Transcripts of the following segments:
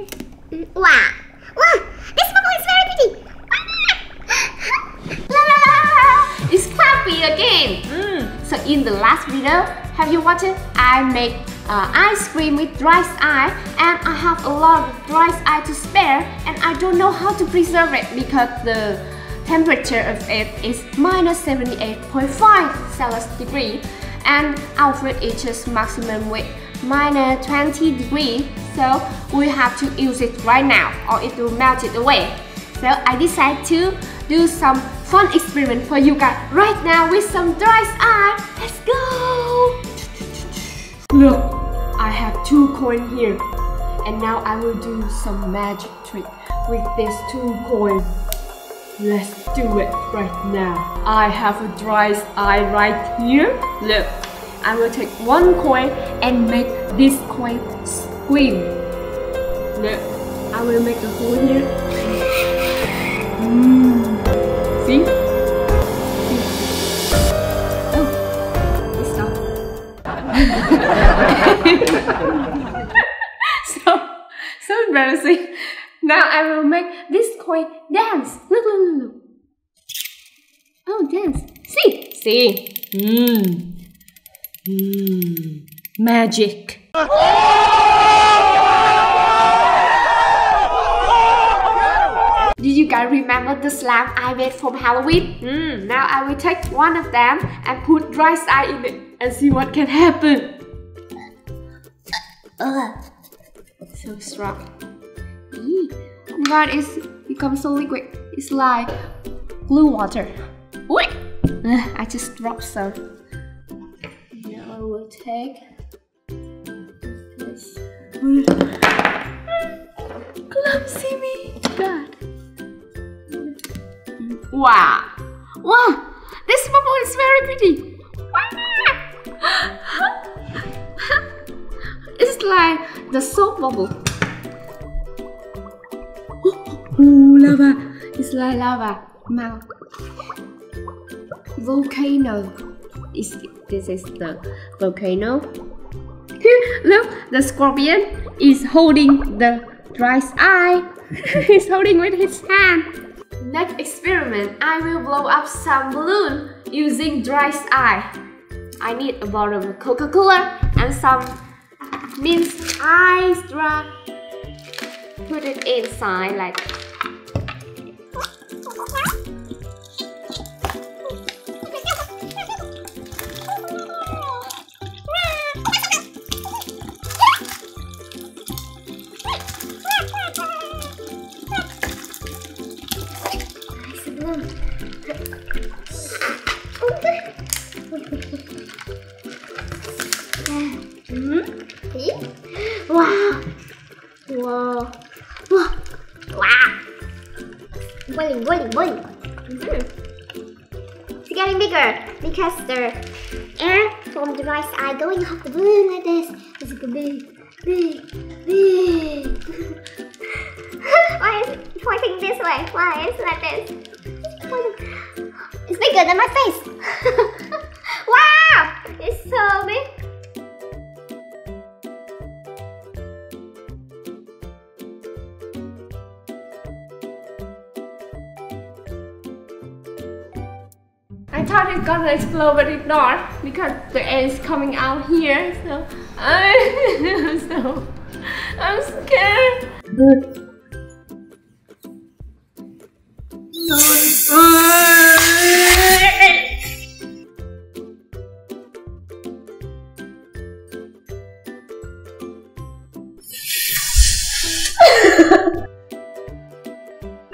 Wow! Wow! This bubble is very pretty! La la la! It's Clappy again! So in the last video, have you watched it? I make ice cream with dry ice, and I have a lot of dry ice to spare, and I don't know how to preserve it because the temperature of it is -78.5 Celsius degree, and our fridge is just maximum with -20 degrees, so we have to use it right now or it will melt it away. So I decided to do some fun experiment for you guys right now with some dry ice. Let's go! Look, I have 2 coins here, and now I will do some magic trick with these 2 coins. Let's do it right now. I have a dry ice right here. Look, I will take 1 coin and make this coin scream. Look, I will make a hole here. See? Oh, it's stopped. so embarrassing. Now I will make this coin dance. Look, look, look, look. Oh, dance. See? Magic. Did you guys remember the slime I made from Halloween? Now I will take one of them and put dry ice in it and see what can happen. So strong. Oh my god, it's become so liquid. It's like blue water. Wait! I just dropped some. Now I will take this. Clumsy me! God. Wow! Wow! This bubble is very pretty! It's like the soap bubble. Ooh, lava! It's like lava. Mouth. Volcano. This is the volcano. Look, the scorpion is holding the dry ice. He's holding with his hand. Next experiment, I will blow up some balloon using dry ice. I need a bottle of Coca-Cola and some minced ice drop. Put it inside like that. Wow! Wow! Wow! Wow! Boiling! It's getting bigger because the air from the dry ice going off the balloon like this. It's like big. Why is it pointing this way? Why is it like this? It's bigger than my face. Wow! It's so big. I thought it's gonna explode, but it's not because the air is coming out here. So I'm scared.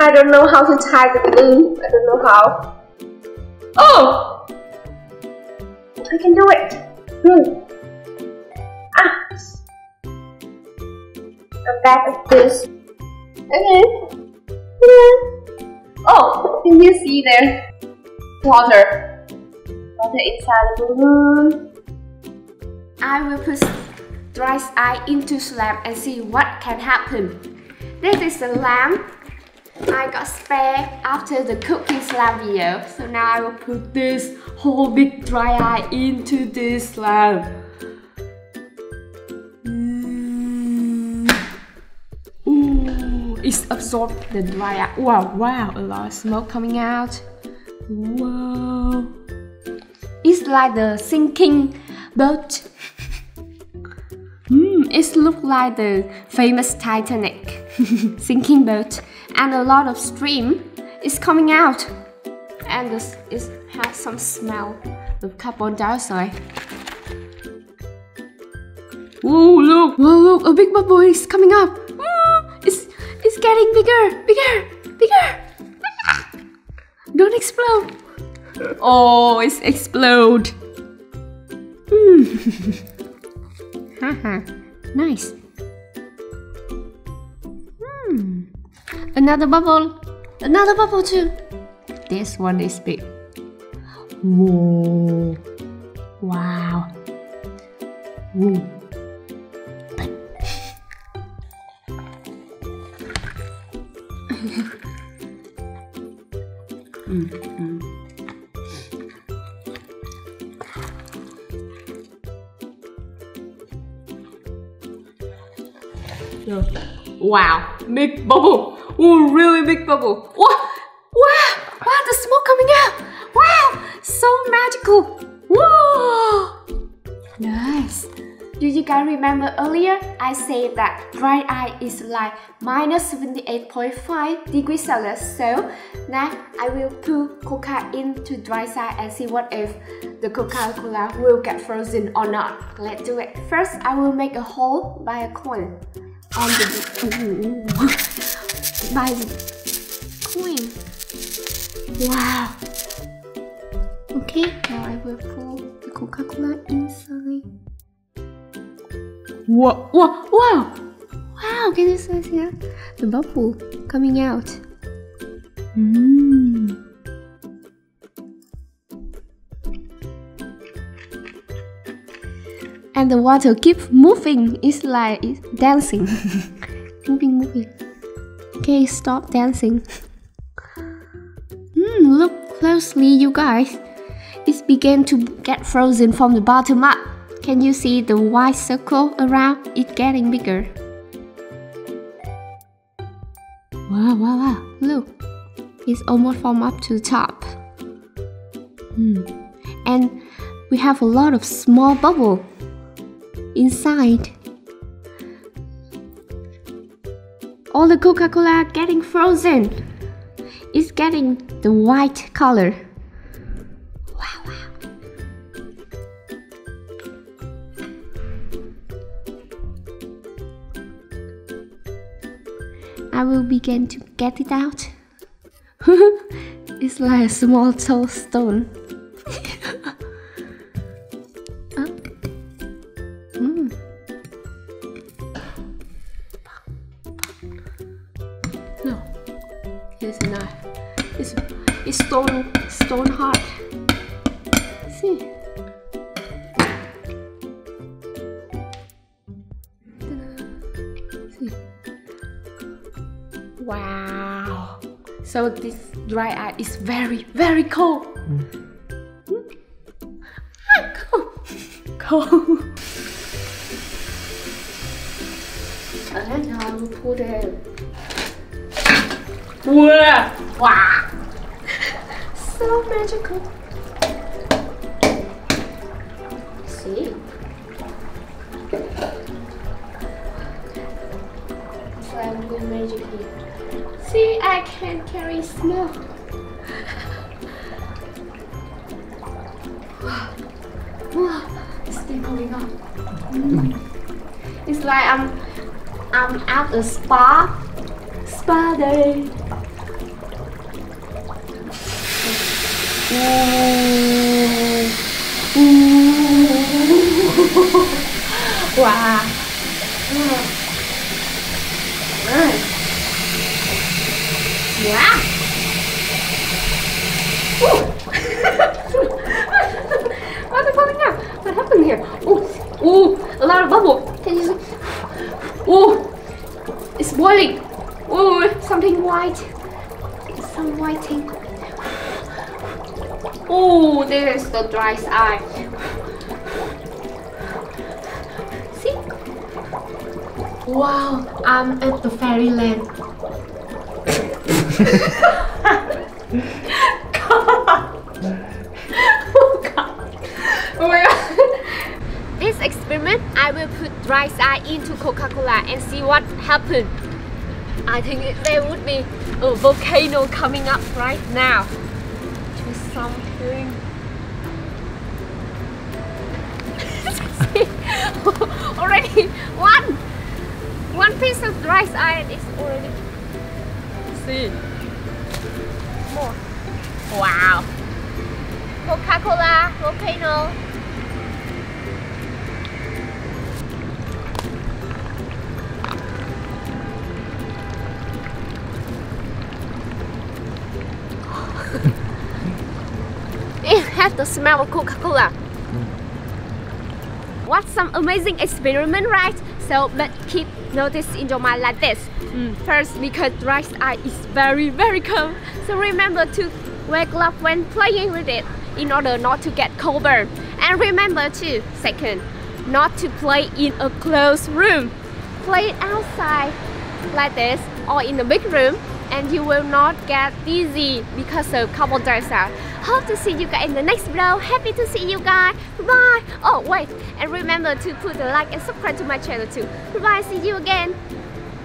I don't know how to tie the balloon. I don't know how. Oh! I can do it! I'm bad at this. Okay. Oh, can you see there? Water. Water inside the balloon. I will put dry ice into slab and see what can happen. This is the lamp I got spare after the cooking slab video. So now I will put this whole big dry ice into this slab. Ooh. It's absorbed the dry ice. Wow, wow, a lot of smoke coming out. Wow. It's like the sinking boat. It looks like the famous Titanic sinking boat, and a lot of steam is coming out, and it has some smell of carbon dioxide. Whoa, look! Whoa, look! A big bubble is coming up. It's getting bigger, bigger. Don't explode! Oh, it's explode. Haha, nice. Another bubble too. This one is big. Whoa! Wow! Whoa! Wow, big bubble. Oh, really big bubble. Wow, the smoke coming out. Wow, so magical. Whoa, nice. Do you guys remember earlier I said that dry ice is like minus 78.5 degrees Celsius. So now I will put Coca into dry ice and see what if the Coca-Cola will get frozen or not. Let's do it. First, I will make a hole by a coin on the by the coin. Wow. Okay, now I will pour the Coca-Cola inside. Wow! Wow! Can you see that? The bubble coming out. And the water keeps moving. It's like it's dancing. moving. Okay, stop dancing. Look closely, you guys. It began to get frozen from the bottom up. Can you see the white circle around it getting bigger? Wow, look. It's almost from up to the top. And we have a lot of small bubbles inside. All the Coca-Cola getting frozen. It's getting the white color. Wow. I will begin to get it out. It's like a small stone. No, it's not. It's stone hard. See. See. Wow. So this dry ice is very, very cold. Cold. And now I will put it. Wow. So magical. See? So I'm doing magic here. See, I can carry snow. Wow, it's still going on. It's like I'm at a spa day. Wow. Yeah. What's coming out? What happened here? Oh, a lot of bubble. Can you see? Oh, it's boiling. Oh, something white. Some white thing. Oh, there's the dry ice. See? Wow, I'm at the fairyland. This experiment, I will put dry ice into Coca-Cola and see what happens. I think there would be a volcano coming up right now. To something. Already one piece of dry ice is already. See more. Wow. Coca-Cola volcano. It has the smell of Coca-Cola. What some amazing experiment, right? So let's keep notice in your mind like this. First, because dry ice is very cold, so remember to wear gloves when playing with it in order not to get cold burn. And remember too, second, not to play in a closed room. Play it outside like this or in the big room, and you will not get dizzy because of carbon dioxide. Hope to see you guys in the next video. Happy to see you guys. Bye. Oh wait, and remember to put a like and subscribe to my channel too. Bye. See you again.